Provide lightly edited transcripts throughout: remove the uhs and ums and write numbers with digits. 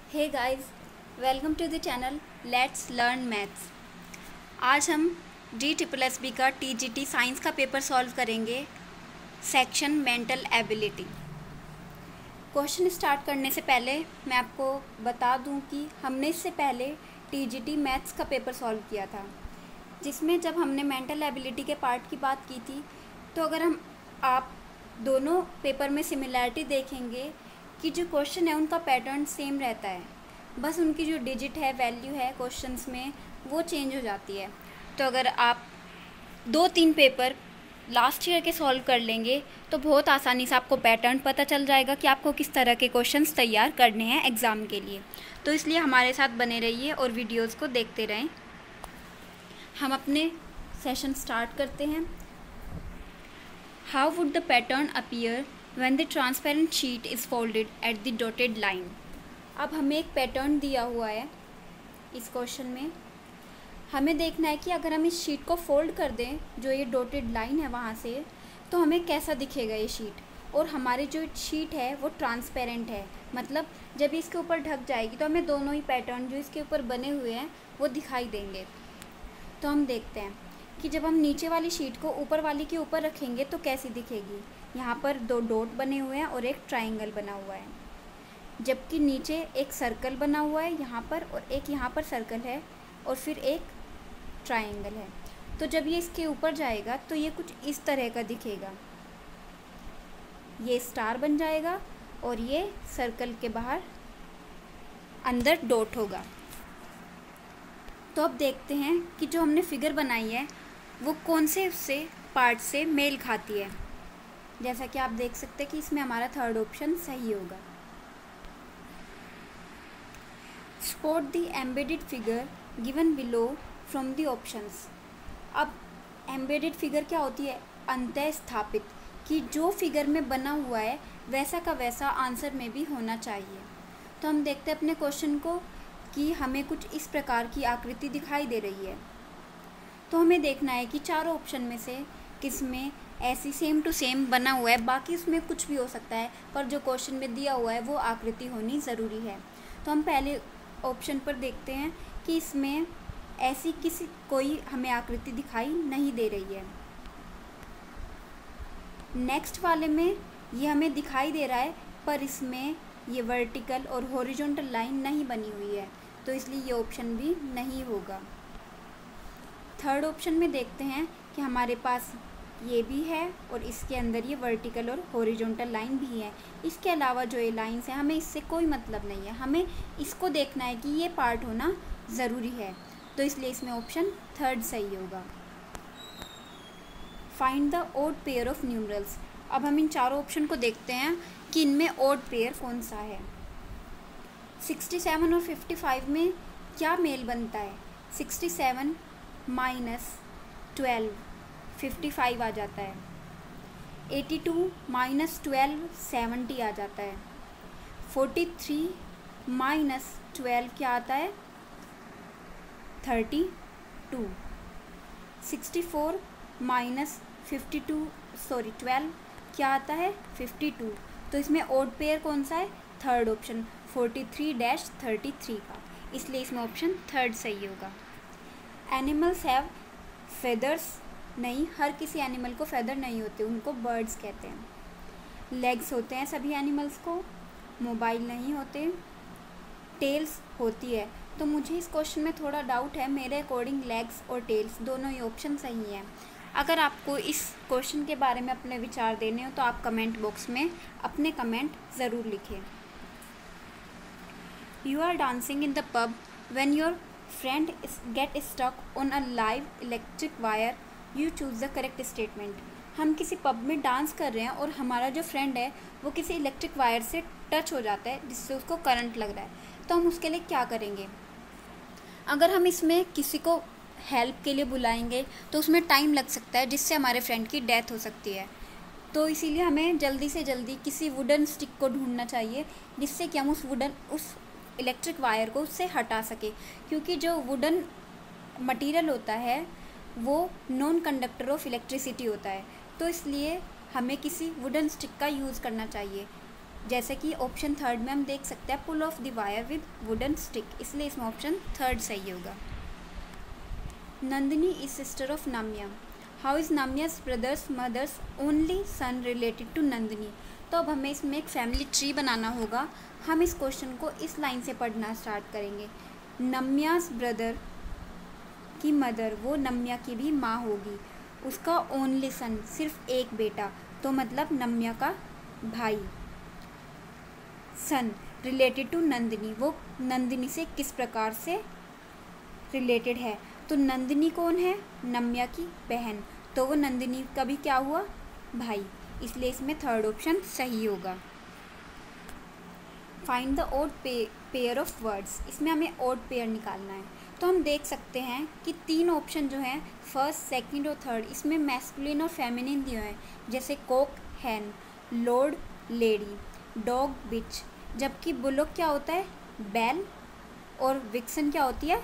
Hey guys, welcome to the channel let's learn maths. आज हम DSSB का TGT science का पेपर सॉल्व करेंगे, section mental ability. Question start करने से पहले मैं आपको बता दूं कि हमने इससे पहले TGT मैथ्स का पेपर सॉल्व किया था, जिसमें जब हमने मेंटल एबिलिटी के पार्ट की बात की थी, तो अगर आप दोनों पेपर में सिमिलैरिटी देखेंगे कि जो क्वेश्चन है उनका पैटर्न सेम रहता है, बस उनकी जो डिजिट है, वैल्यू है क्वेश्चंस में, वो चेंज हो जाती है। तो अगर आप 2-3 पेपर लास्ट ईयर के सॉल्व कर लेंगे तो बहुत आसानी से आपको पैटर्न पता चल जाएगा कि आपको किस तरह के क्वेश्चंस तैयार करने हैं एग्ज़ाम के लिए। तो इसलिए हमारे साथ बने रहिए और वीडियोज़ को देखते रहें। हम अपने सेशन स्टार्ट करते हैं। How would the pattern appear when the transparent sheet is folded at the dotted line। अब हमें एक पैटर्न दिया हुआ है इस क्वेश्चन में। हमें देखना है कि अगर हम इस शीट को फोल्ड कर दें, जो ये डॉटेड लाइन है वहाँ से, तो हमें कैसा दिखेगा ये शीट। और हमारी जो शीट है वो ट्रांसपेरेंट है, मतलब जब इसके ऊपर ढक जाएगी तो हमें दोनों ही पैटर्न जो इसके ऊपर बने हुए हैं वो दिखाई देंगे। तो हम देखते हैं कि जब हम नीचे वाली शीट को ऊपर वाली के ऊपर रखेंगे तो कैसी दिखेगी। यहाँ पर 2 डॉट बने हुए हैं और एक ट्रायंगल बना हुआ है, जबकि नीचे एक सर्कल बना हुआ है यहाँ पर, और एक यहाँ पर सर्कल है और फिर एक ट्रायंगल है। तो जब ये इसके ऊपर जाएगा तो ये कुछ इस तरह का दिखेगा, ये स्टार बन जाएगा और ये सर्कल के बाहर अंदर डॉट होगा। तो अब देखते हैं कि जो हमने फिगर बनाई है वो कौन से उससे पार्ट से मेल खाती है। जैसा कि आप देख सकते हैं कि इसमें हमारा थर्ड ऑप्शन सही होगा। Spot the embedded figure given below from the options. अब एम्बेडेड फिगर क्या होती है? अंतः स्थापित, कि जो फिगर में बना हुआ है वैसा का वैसा आंसर में भी होना चाहिए। तो हम देखते हैं अपने क्वेश्चन को कि हमें कुछ इस प्रकार की आकृति दिखाई दे रही है। तो हमें देखना है कि चारों ऑप्शन में से किस में ऐसी सेम टू सेम बना हुआ है। बाकी उसमें कुछ भी हो सकता है, पर जो क्वेश्चन में दिया हुआ है वो आकृति होनी ज़रूरी है। तो हम पहले ऑप्शन पर देखते हैं कि इसमें ऐसी कोई हमें आकृति दिखाई नहीं दे रही है। नेक्स्ट वाले में ये हमें दिखाई दे रहा है, पर इसमें ये वर्टिकल और हॉरिजॉन्टल लाइन नहीं बनी हुई है, तो इसलिए ये ऑप्शन भी नहीं होगा। थर्ड ऑप्शन में देखते हैं कि हमारे पास ये भी है और इसके अंदर ये वर्टिकल और हॉरिजॉन्टल लाइन भी है। इसके अलावा जो ये लाइंस हैं हमें इससे कोई मतलब नहीं है, हमें इसको देखना है कि ये पार्ट होना ज़रूरी है, तो इसलिए इसमें ऑप्शन थर्ड सही होगा। Find the odd pair of numerals. अब हम इन चारों ऑप्शन को देखते हैं कि इनमें ऑड पेयर कौन सा है। 67 और 55 में क्या मेल बनता है? 67 माइनस 12 55 आ जाता है। 82 माइनस 12 70 आ जाता है। 43 माइनस 12 क्या आता है? 32। 64 माइनस 12 क्या आता है? 52। तो इसमें ऑड पेयर कौन सा है? थर्ड ऑप्शन 43-33 का, इसलिए इसमें ऑप्शन थर्ड सही होगा। Animals have feathers. नहीं, हर किसी एनिमल को फेदर नहीं होते, उनको बर्ड्स कहते हैं। लेग्स होते हैं सभी एनिमल्स को, मोबाइल नहीं होते। टेल्स होती है। तो मुझे इस क्वेश्चन में थोड़ा डाउट है, मेरे अकॉर्डिंग लेग्स और टेल्स दोनों ही ऑप्शन सही हैं। अगर आपको इस क्वेश्चन के बारे में अपने विचार देने हो तो आप कमेंट बॉक्स में अपने कमेंट ज़रूर लिखें। You are dancing in the pub when your friend get stuck on a live electric wire, you choose the correct statement. हम किसी पब में डांस कर रहे हैं और हमारा जो फ्रेंड है वो किसी इलेक्ट्रिक वायर से टच हो जाता है, जिससे उसको करंट लग रहा है, तो हम उसके लिए क्या करेंगे? अगर हम इसमें किसी को हेल्प के लिए बुलाएंगे तो उसमें टाइम लग सकता है, जिससे हमारे फ्रेंड की डेथ हो सकती है। तो इसीलिए हमें जल्दी से जल्दी किसी वुडन स्टिक को ढूंढना चाहिए, जिससे कि हम उस इलेक्ट्रिक वायर को उससे हटा सके, क्योंकि जो वुडन मटेरियल होता है वो नॉन कंडक्टर ऑफ इलेक्ट्रिसिटी होता है। तो इसलिए हमें किसी वुडन स्टिक का यूज़ करना चाहिए। जैसे कि ऑप्शन थर्ड में हम देख सकते हैं pull off the wire with wooden stick, इसलिए इसमें ऑप्शन थर्ड सही होगा। Nandini is sister of Namya. How is Namya's brother's mother's only son related to Nandini. तो अब हमें इसमें एक फैमिली ट्री बनाना होगा। हम इस क्वेश्चन को इस लाइन से पढ़ना स्टार्ट करेंगे। नम्यास ब्रदर की मदर, वो नम्या की भी माँ होगी, उसका ओनली सन, सिर्फ एक बेटा, तो मतलब नम्या का भाई। सन रिलेटेड टू नंदिनी, वो नंदिनी से किस प्रकार से रिलेटेड है। तो नंदिनी कौन है, नम्या की बहन, तो वो नंदिनी का भी क्या हुआ, भाई, इसलिए इसमें थर्ड ऑप्शन सही होगा। Find the odd pair of words, इसमें हमें ऑड पेयर निकालना है। तो हम देख सकते हैं कि तीन ऑप्शन जो हैं फर्स्ट, सेकंड और थर्ड, इसमें मैस्कुलिन और फेमिनिन दिए हैं, जैसे कोक हैन, लॉर्ड लेडी, डॉग बिच, जबकि बुलॉक क्या होता है, बैल, और विक्सन क्या होती है,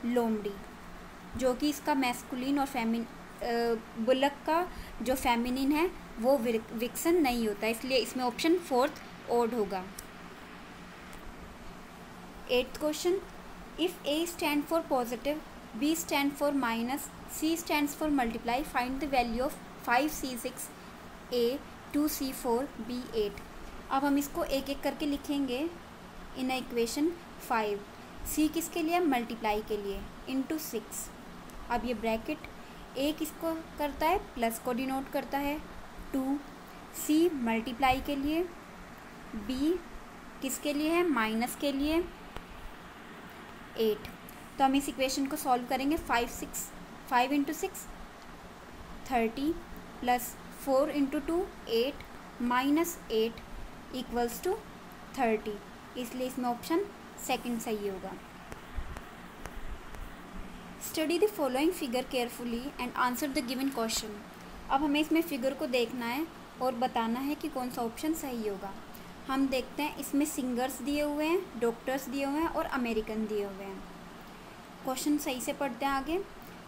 लोमड़ी, जो कि इसका मैस्कुलिन और बुलक का जो फेमिनिन है वो विक्सन नहीं होता, इसलिए इसमें ऑप्शन फोर्थ ऑड होगा। 8th question, if A stand for positive, B stand for minus, C stands for multiply, find the value of 5C6 A 2C4 B 8। अब हम इसको एक एक करके लिखेंगे इन इक्वेशन 5। सी किसके लिए, मल्टीप्लाई के लिए, इंटू 6। अब ये ब्रैकेट ए किसको करता है, प्लस को डिनोट करता है, 2। सी मल्टीप्लाई के लिए, बी किसके लिए है, माइनस के लिए, 8। तो हम इस इक्वेशन को सॉल्व करेंगे। 5 into 6 30 plus 4 into 2 8 minus 8 equals to 30, इसलिए इसमें ऑप्शन सेकंड सही होगा। Study the following figure carefully and answer the given question. अब हमें इसमें फिगर को देखना है और बताना है कि कौन सा ऑप्शन सही होगा। हम देखते हैं, इसमें सिंगर्स दिए हुए हैं, डॉक्टर्स दिए हुए हैं और अमेरिकन दिए हुए हैं। क्वेश्चन सही से पढ़ते हैं आगे।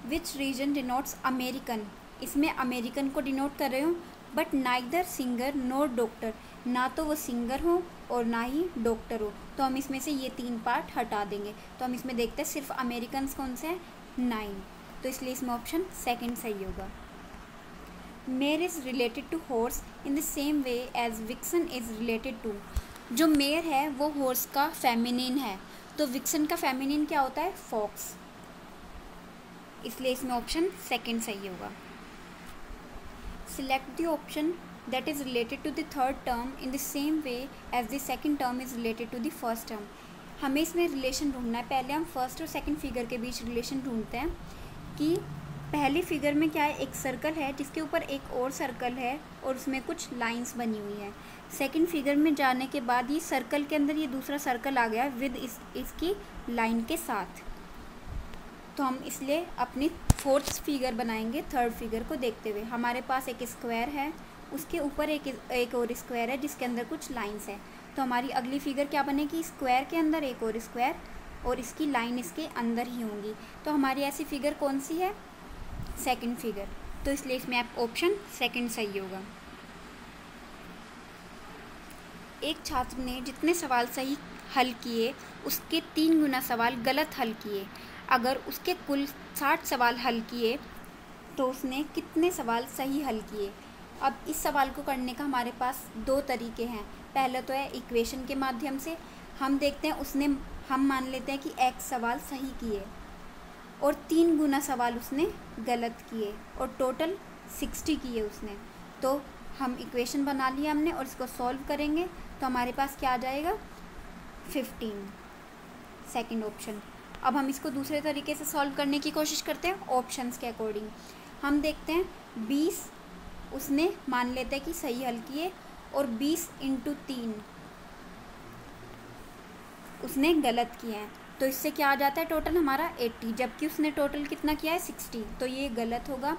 विच रीजन डिनोट्स अमेरिकन, इसमें अमेरिकन को डिनोट कर रहे हो, but neither singer nor doctor, ना तो वो सिंगर हो और ना ही डॉक्टर हो, तो हम इसमें से ये 3 पार्ट हटा देंगे। तो हम इसमें देखते हैं सिर्फ अमेरिकन कौन से हैं, 9, तो इसलिए इसमें ऑप्शन सेकंड सही होगा। Mare is related to horse in the same way as vixen is related to, जो मेयर है वो हॉर्स का फेमिनिन है, तो विक्सन का फेमिनिन क्या होता है, फॉक्स, इसलिए इसमें ऑप्शन सेकंड सही होगा। Select the option that is related to the third term in the same way as the second term is related to the first term। हमें इसमें रिलेशन ढूंढना है। पहले हम फर्स्ट और सेकंड फिगर के बीच रिलेशन ढूंढते हैं कि पहली फिगर में क्या है, एक सर्कल है जिसके ऊपर एक और सर्कल है और उसमें कुछ लाइंस बनी हुई हैं। सेकंड फिगर में जाने के बाद ये सर्कल के अंदर ये दूसरा सर्कल आ गया विद इसकी लाइन के साथ, तो हम इसलिए अपनी फोर्थ फिगर बनाएंगे थर्ड फिगर को देखते हुए। हमारे पास एक स्क्वायर है, उसके ऊपर एक और स्क्वायर है जिसके अंदर कुछ लाइंस है, तो हमारी अगली फिगर क्या बनेगी, स्क्वायर के अंदर एक और स्क्वायर और इसकी लाइन इसके अंदर ही होंगी, तो हमारी ऐसी फिगर कौन सी है, सेकंड फिगर, तो इसलिए इसमें आप ऑप्शन सेकंड सही होगा। एक छात्र ने जितने सवाल सही हल किए उसके 3 गुना सवाल गलत हल किए। अगर उसके कुल 60 सवाल हल किए तो उसने कितने सवाल सही हल किए। अब इस सवाल को करने का हमारे पास 2 तरीके हैं। पहला तो है इक्वेशन के माध्यम से, हम देखते हैं हम मान लेते हैं कि x सवाल सही किए और 3 गुना सवाल उसने गलत किए और टोटल 60 किए उसने, तो हम इक्वेशन बना लिया हमने और इसको सॉल्व करेंगे तो हमारे पास क्या आ जाएगा, 15, सेकंड ऑप्शन। अब हम इसको दूसरे तरीके से सॉल्व करने की कोशिश करते हैं ऑप्शंस के अकॉर्डिंग। हम देखते हैं 20 उसने मान लेते हैं कि सही हल किए और 20 इंटू 3 उसने गलत किए हैं, तो इससे क्या आ जाता है टोटल हमारा 80, जबकि उसने टोटल कितना किया है 60, तो ये गलत होगा।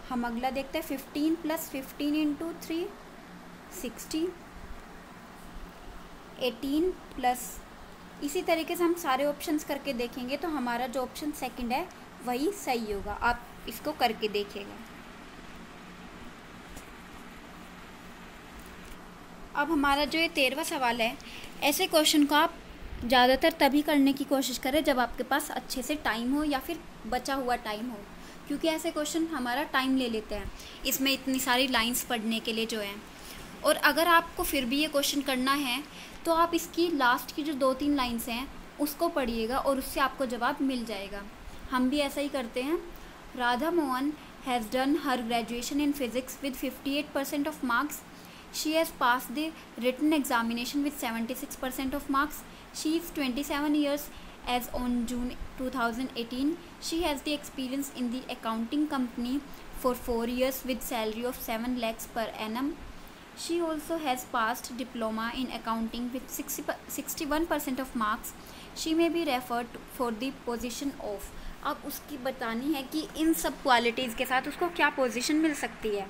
हम अगला देखते हैं 15 प्लस 15 इंटू 3 60, 18 प्लस, इसी तरीके से हम सारे ऑप्शंस करके देखेंगे तो हमारा जो ऑप्शन सेकंड है वही सही होगा। आप इसको करके देखिएगा। अब हमारा जो ये 13वां सवाल है, ऐसे क्वेश्चन को आप ज़्यादातर तभी करने की कोशिश करें जब आपके पास अच्छे से टाइम हो या फिर बचा हुआ टाइम हो, क्योंकि ऐसे क्वेश्चन हमारा टाइम ले लेते हैं इसमें इतनी सारी लाइंस पढ़ने के लिए जो है। और अगर आपको फिर भी ये क्वेश्चन करना है तो आप इसकी लास्ट की जो 2-3 लाइंस हैं उसको पढ़िएगा और उससे आपको जवाब मिल जाएगा। हम भी ऐसा ही करते हैं। Radha Mohan has done her graduation in physics with 58% of marks. She has passed the written examination with 76% of marks. She is 27 years as on June 2018. She has the experience in the accounting company for 4 years with salary of 7 lakhs per annum. She also has passed diploma in accounting with 61% of marks. She may be referred for the position of. अब उसकी बतानी है कि इन सब qualities के साथ उसको क्या पोजीशन मिल सकती है।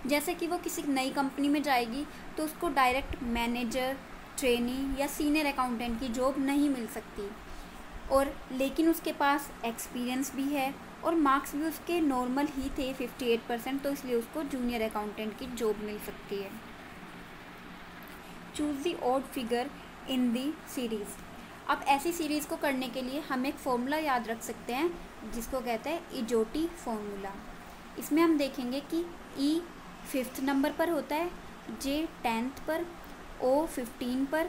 जैसे कि वो किसी नई कंपनी में जाएगी तो उसको डायरेक्ट मैनेजर, ट्रेनी या सीनियर अकाउंटेंट की जॉब नहीं मिल सकती, और लेकिन उसके पास एक्सपीरियंस भी है और मार्क्स भी उसके नॉर्मल ही थे 58%, तो इसलिए उसको जूनियर अकाउंटेंट की जॉब मिल सकती है। Choose the odd figure in the series. अब ऐसी सीरीज़ को करने के लिए हम एक फॉर्मूला याद रख सकते हैं जिसको कहते हैं इजोटी फॉर्मूला। इसमें हम देखेंगे कि ई 5th नंबर पर होता है, जे 10th पर, ओ 15 पर,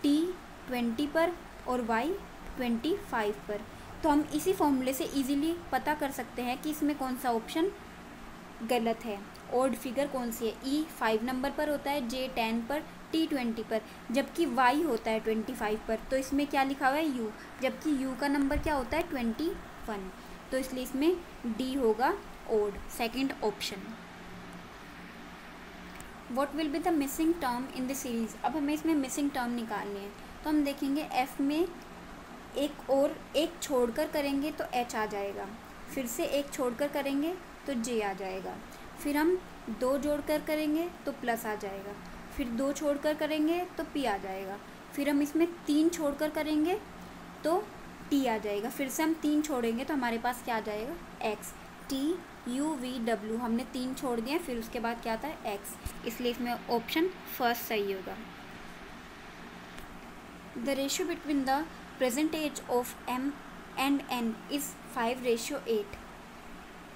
टी 20 पर और वाई 25 पर। तो हम इसी फॉर्मूले से इजीली पता कर सकते हैं कि इसमें कौन सा ऑप्शन गलत है, ऑड फिगर कौन सी है। ई 5 नंबर पर होता है, जे 10 पर, टी 20 पर, जबकि वाई होता है 25 पर। तो इसमें क्या लिखा हुआ है, यू, जबकि यू का नंबर क्या होता है 21। तो इसलिए इसमें डी होगा odd, second option. What will be the missing term in the series. अब हमें इसमें मिसिंग टर्म निकालनी है, तो हम देखेंगे एफ में एक छोड़कर करेंगे तो एच आ जाएगा, फिर से एक छोड़कर करेंगे तो जे आ जाएगा, फिर हम 2 जोड़कर करेंगे तो प्लस आ जाएगा, फिर 2 छोड़कर करेंगे तो पी आ जाएगा, फिर हम इसमें 3 छोड़कर करेंगे तो टी आ जाएगा, फिर से हम 3 छोड़ेंगे तो हमारे पास क्या आ जाएगा, x. T U V W हमने 3 छोड़ दिए, फिर उसके बाद क्या आता है एक्स, इसलिए इसमें ऑप्शन फर्स्ट सही होगा। The ratio between the present age of M and N is 5:8।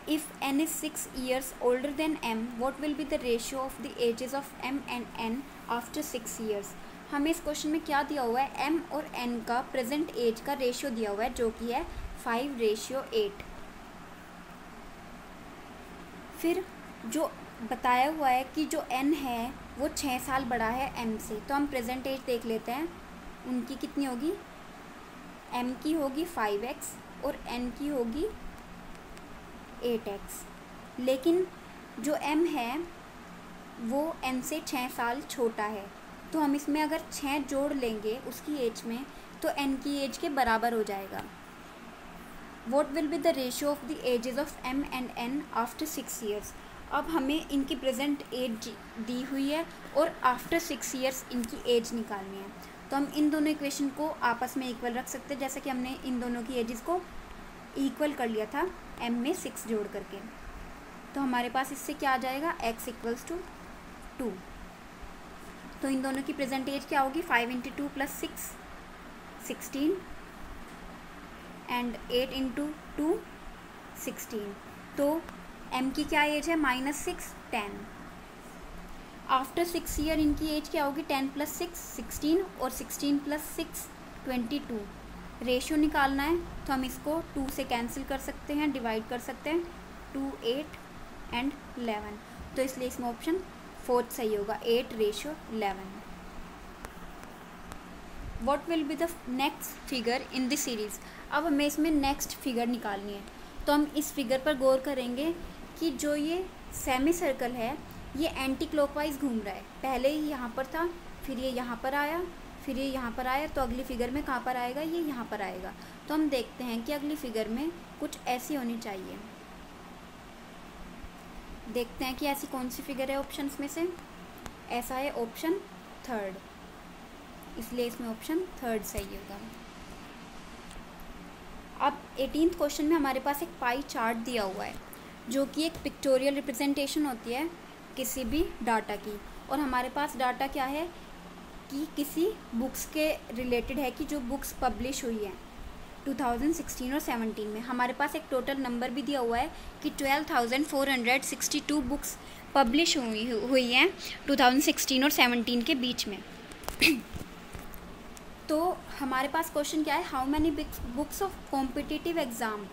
If n is 6 years older than m, what will be the ratio of the ages of m and n after 6 years? हमें इस question में क्या दिया हुआ है, m और n का present as का रेशियो दिया हुआ है जो कि है 5:8। फिर जो बताया हुआ है कि जो n है वो 6 साल बड़ा है m से, तो हम प्रेजेंट एज देख लेते हैं। उनकी कितनी होगी, m की होगी 5x और n की होगी 8x, लेकिन जो m है वो n से 6 साल छोटा है, तो हम इसमें अगर 6 जोड़ लेंगे उसकी एज में तो n की एज के बराबर हो जाएगा। What will be the ratio of the ages of m and n after 6 years? अब हमें इनकी प्रेजेंट एज दी हुई है और आफ्टर 6 years इनकी एज निकालनी है, तो हम इन दोनों इक्वेशन को आपस में इक्वल रख सकते हैं, जैसे कि हमने इन दोनों की एजेस को इक्वल कर लिया था m में 6 जोड़ करके। तो हमारे पास इससे क्या आ जाएगा, x = 2। तो इन दोनों की प्रेजेंट एज क्या होगी, 5 × 2 + 6 16 एंड 8 × 2 16। तो m की क्या एज है, -6 10। आफ्टर 6 ईयर इनकी एज क्या होगी, 10 + 6 16 और 16 + 6 22। रेशियो निकालना है तो हम इसको 2 से कैंसिल कर सकते हैं, डिवाइड कर सकते हैं, 2 8 एंड 11। तो इसलिए इसमें ऑप्शन फोर्थ सही होगा, 8:11। What will be the next figure in the series. अब हमें इसमें नेक्स्ट फिगर निकालनी है, तो हम इस फिगर पर गौर करेंगे कि जो ये सेमी सर्कल है ये एंटी क्लॉकवाइज घूम रहा है। पहले ही यहाँ पर था, फिर ये यहाँ पर आया, फिर ये यहाँ पर आया, तो अगली फिगर में कहाँ पर आएगा, ये यहाँ पर आएगा। तो हम देखते हैं कि अगली फिगर में कुछ ऐसी होनी चाहिए। देखते हैं कि ऐसी कौन सी फिगर है ऑप्शंस में से। ऐसा है ऑप्शन थर्ड, इसलिए इसमें ऑप्शन थर्ड सही होगा। अब 18th क्वेश्चन में हमारे पास एक पाई चार्ट दिया हुआ है जो कि एक पिक्टोरियल रिप्रेजेंटेशन होती है किसी भी डाटा की। और हमारे पास डाटा क्या है कि किसी बुक्स के रिलेटेड है कि जो बुक्स पब्लिश हुई हैं 2016 और 17 में। हमारे पास एक टोटल नंबर भी दिया हुआ है कि 12,462 बुक्स पब्लिश हुई हैं 2016 और 17 के बीच में। तो हमारे पास क्वेश्चन क्या है, how many books of competitive exam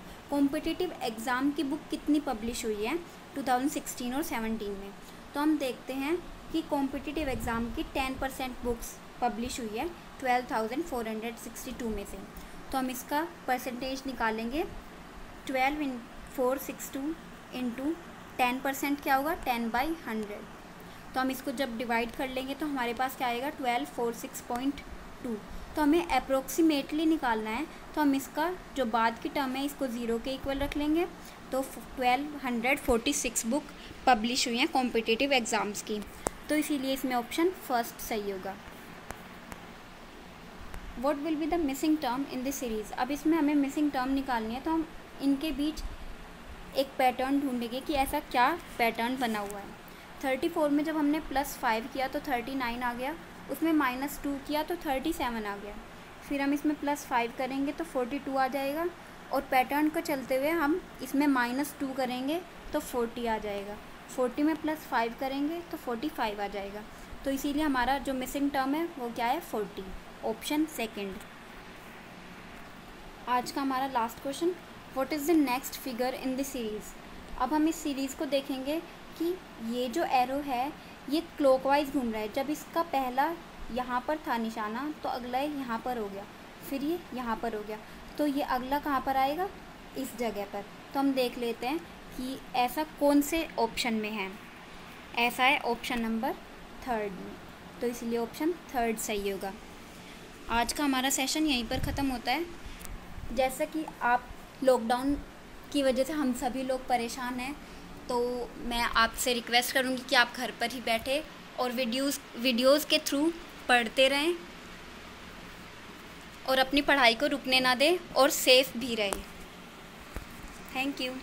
की बुक कितनी पब्लिश हुई है 2016 और 17 में। तो हम देखते हैं कि कॉम्पिटिटिव एग्ज़ाम की 10% बुक्स पब्लिश हुई है 12,462 में से। तो हम इसका परसेंटेज निकालेंगे, 12,462 इंटू 10% क्या होगा 10/100। तो हम इसको जब डिवाइड कर लेंगे तो हमारे पास क्या आएगा 1246.2। तो हमें अप्रोक्सीमेटली निकालना है, तो हम इसका जो बाद की टर्म है इसको 0 के इक्वल रख लेंगे। तो 1246 बुक पब्लिश हुई हैं कॉम्पिटिटिव एग्ज़ाम्स की, तो इसीलिए इसमें ऑप्शन फर्स्ट सही होगा। What will be the missing term in this series. अब इसमें हमें मिसिंग टर्म निकालनी है, तो हम इनके बीच एक पैटर्न ढूंढेंगे कि ऐसा क्या पैटर्न बना हुआ है। 34 में जब हमने +5 किया तो 39 आ गया, उसमें -2 किया तो 37 आ गया, फिर हम इसमें +5 करेंगे तो 42 आ जाएगा, और पैटर्न को चलते हुए हम इसमें -2 करेंगे तो 40 आ जाएगा, 40 में +5 करेंगे तो 45 आ जाएगा। तो इसीलिए हमारा जो मिसिंग टर्म है वो क्या है 40, ऑप्शन सेकंड। आज का हमारा last question, what is the next figure in the series. अब हम इस सीरीज़ को देखेंगे कि ये जो एरो है ये क्लॉकवाइज घूम रहा है। जब इसका पहला यहाँ पर था निशाना तो अगला यहाँ पर हो गया, फिर ये यहाँ पर हो गया, तो ये अगला कहाँ पर आएगा, इस जगह पर। तो हम देख लेते हैं कि ऐसा कौन से ऑप्शन में है। ऐसा है ऑप्शन नंबर 3 में, तो इसलिए ऑप्शन 3 सही होगा। आज का हमारा सेशन यहीं पर ख़त्म होता है। जैसा कि आप लॉकडाउन की वजह से हम सभी लोग परेशान हैं, तो मैं आपसे रिक्वेस्ट करूँगी कि आप घर पर ही बैठे और वीडियोज़ के थ्रू पढ़ते रहें और अपनी पढ़ाई को रुकने ना दें और सेफ़ भी रहें। Thank you.